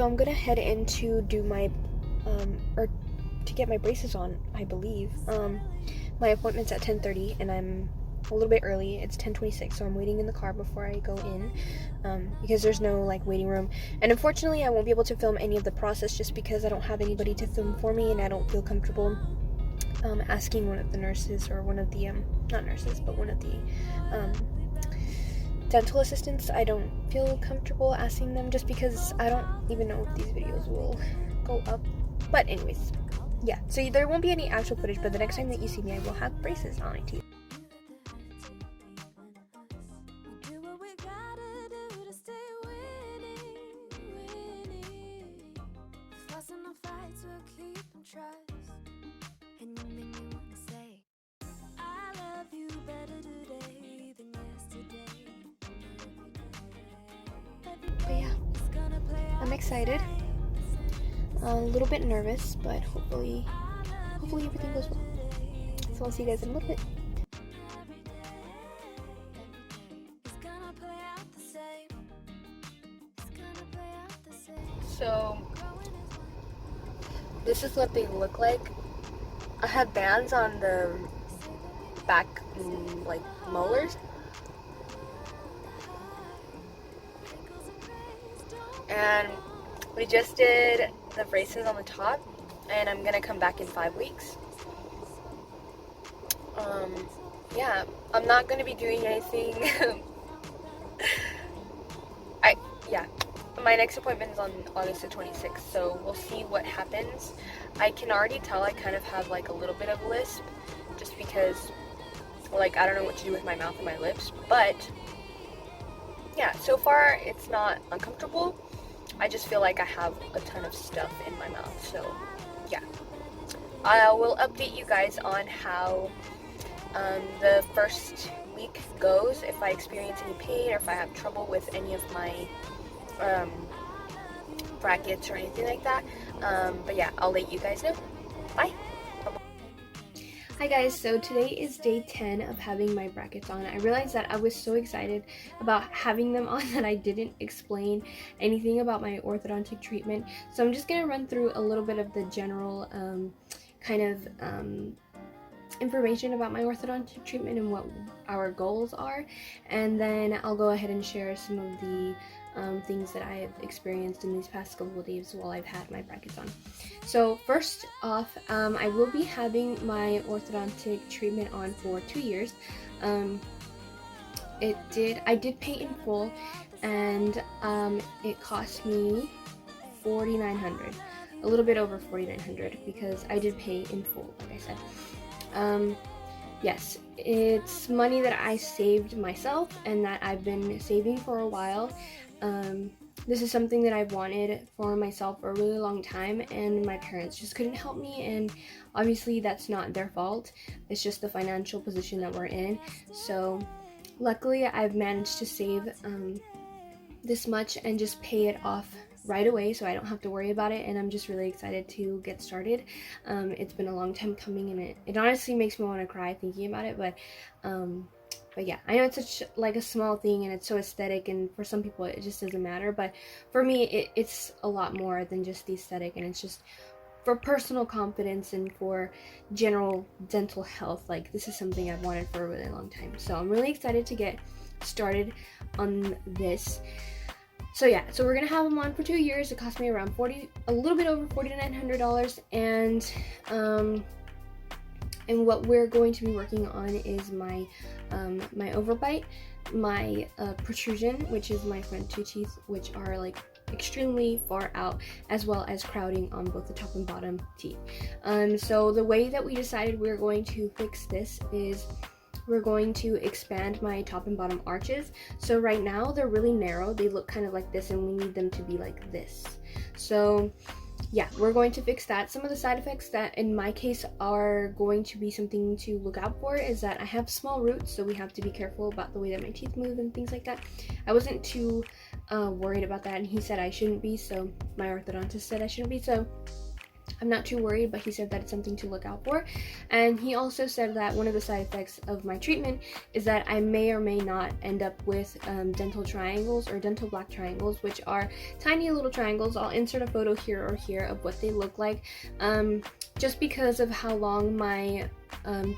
So I'm gonna head in to do my, or to get my braces on, I believe. My appointment's at 10:30, and I'm a little bit early. It's 10:26, so I'm waiting in the car before I go in, because there's no, like, waiting room. And unfortunately, I won't be able to film any of the process just because I don't have anybody to film for me, and I don't feel comfortable asking one of the nurses, or one of the, not nurses, but one of the, dental assistants. I don't feel comfortable asking them just because I don't even know if these videos will go up. But anyways, yeah, so there won't be any actual footage, but the next time that you see me, I will have braces on my teeth. But yeah, I'm excited. A little bit nervous, but hopefully everything goes well. So I'll see you guys in a little bit. So this is what they look like. I have bands on the back, like, molars. And we just did the braces on the top, and I'm gonna come back in 5 weeks. Yeah, I'm not gonna be doing anything. My next appointment is on August the 26th, so we'll see what happens. I can already tell I kind of have, like, a little bit of lisp, just because, like, I don't know what to do with my mouth and my lips, but yeah, so far it's not uncomfortable. I just feel like I have a ton of stuff in my mouth, so yeah. I will update you guys on how the first week goes, if I experience any pain or if I have trouble with any of my brackets or anything like that. But yeah, I'll let you guys know. Bye! Hi guys, so today is day 10 of having my brackets on. I realized that I was so excited about having them on that I didn't explain anything about my orthodontic treatment. So I'm just going to run through a little bit of the general information about my orthodontic treatment and what our goals are, and then I'll go ahead and share some of the things that I've experienced in these past couple of days while I've had my brackets on. So first off, I will be having my orthodontic treatment on for 2 years. I did pay in full, and it cost me $4,900, a little bit over $4,900, because I did pay in full, like I said. Yes, it's money that I saved myself and that I've been saving for a while. This is something that I've wanted for myself for a really long time, and my parents just couldn't help me, and obviously that's not their fault. It's just the financial position that we're in. So luckily I've managed to save this much and just pay it off right away, so I don't have to worry about it, and I'm just really excited to get started. It's been a long time coming, and it honestly makes me want to cry thinking about it, but yeah, I know it's such, like, a small thing, and it's so aesthetic, and for some people it just doesn't matter, but for me it's a lot more than just the aesthetic, and it's just for personal confidence and for general dental health. Like, this is something I've wanted for a really long time, so I'm really excited to get started on this. So yeah, so we're gonna have them on for 2 years. It cost me around a little bit over $4,900, and what we're going to be working on is my my overbite, my protrusion, which is my front 2 teeth, which are, like, extremely far out, as well as crowding on both the top and bottom teeth. So the way that we decided we're going to fix this is we're going to expand my top and bottom arches. So right now they're really narrow, they look kind of like this, and we need them to be like this. So yeah, we're going to fix that. Some of the side effects that in my case are going to be something to look out for is that I have small roots, so we have to be careful about the way that my teeth move and things like that. I wasn't too worried about that, and he said I shouldn't be, so my orthodontist said I shouldn't be, so I'm not too worried, but he said that it's something to look out for. And he also said that one of the side effects of my treatment is that I may or may not end up with dental triangles or dental black triangles, which are tiny little triangles. I'll insert a photo here or here of what they look like. Just because of how long my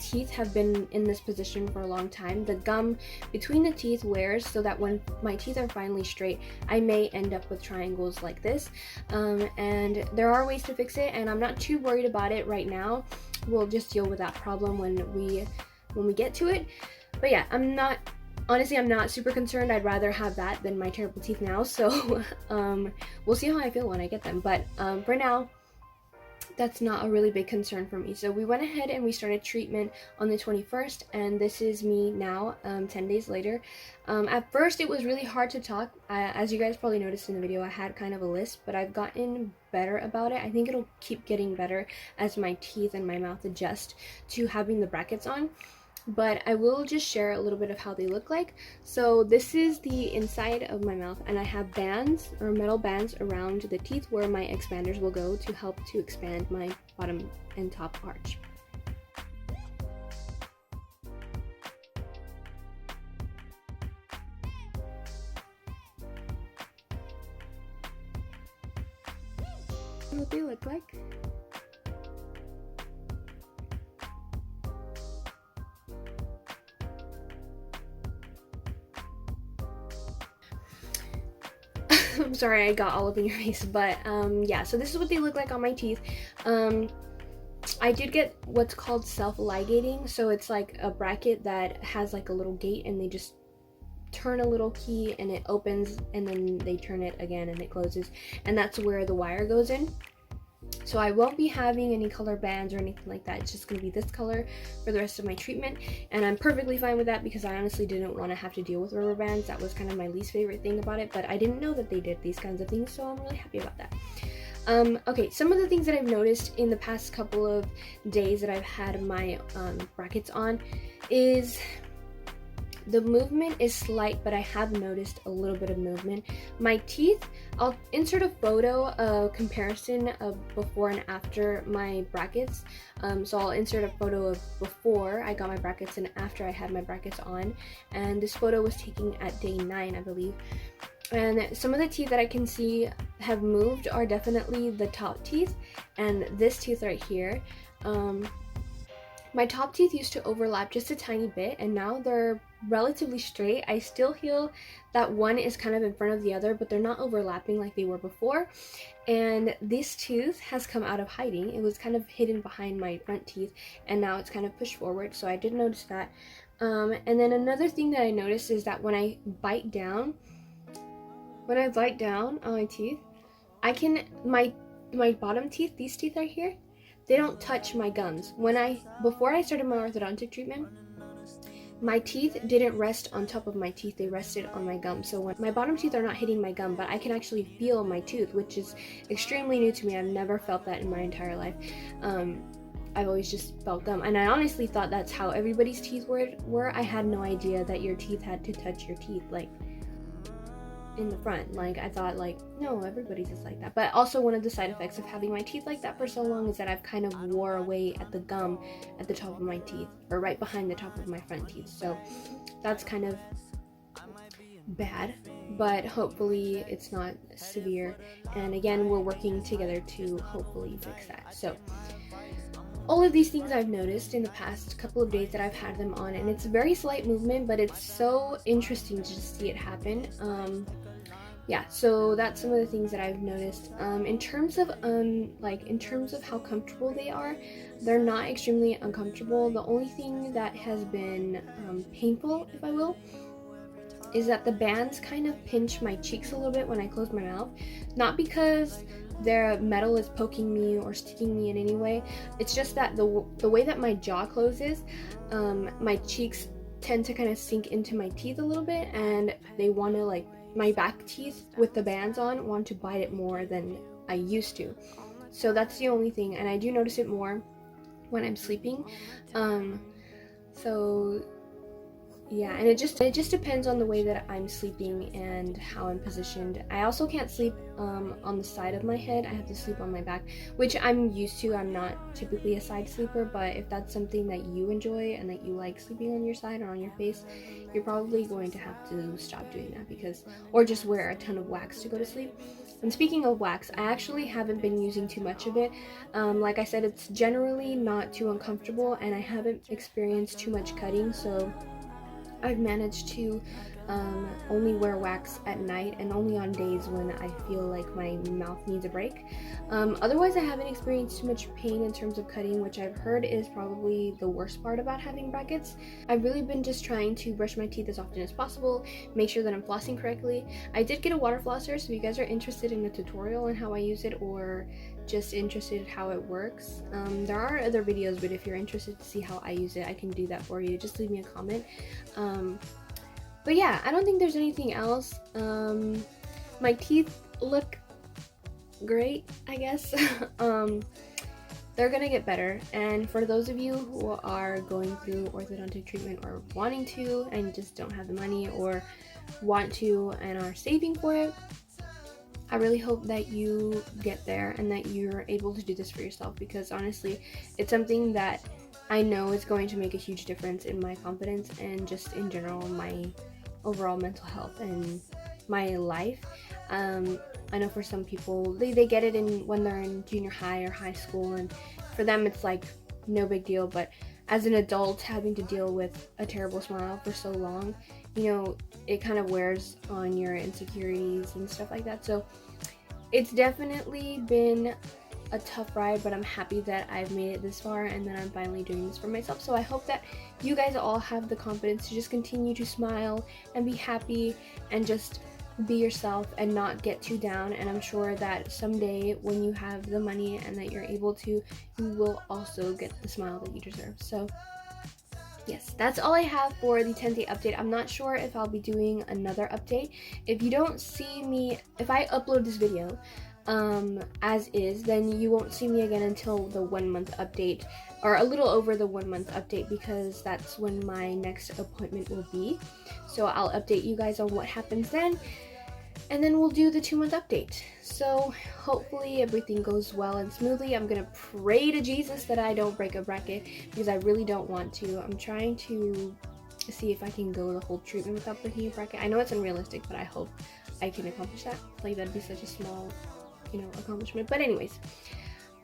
teeth have been in this position for a long time, the gum between the teeth wears so that when my teeth are finally straight, I may end up with triangles like this. And there are ways to fix it, and I'm not too worried about it right now. We'll just deal with that problem when we get to it. But yeah, I'm not super concerned. I'd rather have that than my terrible teeth now. So we'll see how I feel when I get them. But for now, that's not a really big concern for me. So we went ahead and we started treatment on the 21st, and this is me now, 10 days later. At first it was really hard to talk. As you guys probably noticed in the video, I had kind of a lisp, but I've gotten better about it. I think it'll keep getting better as my teeth and my mouth adjust to having the brackets on. But I will just share a little bit of how they look like. So this is the inside of my mouth, and I have bands or metal bands around the teeth where my expanders will go to help to expand my bottom and top arch. What they look like. I'm sorry I got all up in your face, but yeah, so this is what they look like on my teeth. I did get what's called self-ligating, so it's like a bracket that has like a little gate, and they just turn a little key and it opens, and then they turn it again and it closes, and that's where the wire goes in. So I won't be having any color bands or anything like that. It's just going to be this color for the rest of my treatment, and I'm perfectly fine with that because I honestly didn't want to have to deal with rubber bands. That was kind of my least favorite thing about it, but I didn't know that they did these kinds of things, so I'm really happy about that. Okay, some of the things that I've noticed in the past couple of days that I've had my brackets on is the movement is slight, but I have noticed a little bit of movement. My teeth, I'll insert a photo, a comparison of before and after my brackets. So I'll insert a photo of before I got my brackets and after I had my brackets on. And this photo was taken at day 9, I believe. And some of the teeth that I can see have moved are definitely the top teeth and this tooth right here. My top teeth used to overlap just a tiny bit, and now they're relatively straight. I still feel that one is kind of in front of the other, but they're not overlapping like they were before. And this tooth has come out of hiding. It was kind of hidden behind my front teeth, and now it's kind of pushed forward, so I did notice that. And then another thing that I noticed is that when I bite down on my teeth, my bottom teeth, these teeth right here, they don't touch my gums. Before I started my orthodontic treatment, my teeth didn't rest on top of my teeth, they rested on my gum. So when my bottom teeth are not hitting my gum, but I can actually feel my tooth, which is extremely new to me. I've never felt that in my entire life. I've always just felt gum, and I honestly thought that's how everybody's teeth were. I had no idea that your teeth had to touch your teeth, like in the front. Like, I thought, like, no, everybody's just like that. But also one of the side effects of having my teeth like that for so long is that I've kind of wore away at the gum at the top of my teeth, or right behind the top of my front teeth. So that's kind of bad, but hopefully it's not severe. And again, we're working together to hopefully fix that. So all of these things I've noticed in the past couple of days that I've had them on, and it's a very slight movement, but it's so interesting to just see it happen. Yeah, so that's some of the things that I've noticed. In terms of how comfortable they are, they're not extremely uncomfortable. The only thing that has been painful, if I will, is that the bands kind of pinch my cheeks a little bit when I close my mouth. Not because their metal is poking me or sticking me in any way. It's just that the way that my jaw closes, my cheeks tend to kind of sink into my teeth a little bit, and they want to, like, my back teeth with the bands on want to bite it more than I used to. So that's the only thing, and I do notice it more when I'm sleeping. So yeah, and it just depends on the way that I'm sleeping and how I'm positioned. I also can't sleep on the side of my head. I have to sleep on my back, which I'm used to. I'm not typically a side sleeper, but if that's something that you enjoy and that you like sleeping on your side or on your face, you're probably going to have to stop doing that, because, or just wear a ton of wax to go to sleep. And speaking of wax, I actually haven't been using too much of it. Like I said, it's generally not too uncomfortable, and I haven't experienced too much cutting, so I've managed to only wear wax at night and only on days when I feel like my mouth needs a break. Otherwise, I haven't experienced too much pain in terms of cutting, which I've heard is probably the worst part about having brackets. I've really been just trying to brush my teeth as often as possible, make sure that I'm flossing correctly. I did get a water flosser, so if you guys are interested in a tutorial on how I use it, or just interested in how it works, there are other videos, but if you're interested to see how I use it, I can do that for you. Just leave me a comment. But yeah, I don't think there's anything else. My teeth look great, I guess. They're gonna get better, and for those of you who are going through orthodontic treatment or wanting to and just don't have the money, or want to and are saving for it, I really hope that you get there and that you're able to do this for yourself, because honestly, it's something that I know is going to make a huge difference in my confidence and just in general my overall mental health and my life. I know for some people, they get it when they're in junior high or high school, and for them it's like no big deal, but as an adult having to deal with a terrible smile for so long, you know, it kind of wears on your insecurities and stuff like that. So it's definitely been a tough ride, but I'm happy that I've made it this far and that I'm finally doing this for myself. So I hope that you guys all have the confidence to just continue to smile and be happy and just be yourself and not get too down. And I'm sure that someday when you have the money and that you're able to, you will also get the smile that you deserve. So yes, that's all I have for the 10-day update. I'm not sure if I'll be doing another update. If you don't see me, if I upload this video as is, then you won't see me again until the 1 month update, or a little over the 1 month update, because that's when my next appointment will be. So I'll update you guys on what happens then, and then we'll do the 2 month update. So hopefully everything goes well and smoothly. I'm gonna pray to Jesus that I don't break a bracket, because I really don't want to. I'm trying to see if I can go the whole treatment without breaking a bracket. I know it's unrealistic, but I hope I can accomplish that. Like, that'd be such a small, you know, accomplishment. But anyways,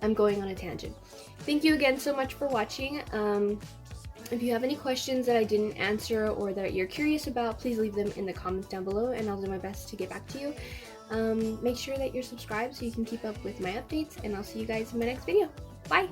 I'm going on a tangent. Thank you again so much for watching. If you have any questions that I didn't answer or that you're curious about, please leave them in the comments down below and I'll do my best to get back to you. Make sure that you're subscribed so you can keep up with my updates, and I'll see you guys in my next video. Bye!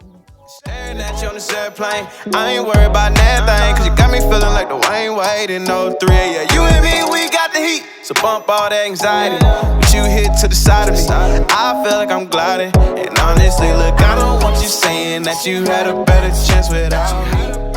Staring at you on this airplane, I ain't worried about nothing, cause you got me feeling like the Wayne Wade in 03. Yeah, you and me, we got the heat, so bump all that anxiety. But you hit to the side of me, I feel like I'm gliding. And honestly, look, I don't want you saying that you had a better chance without me.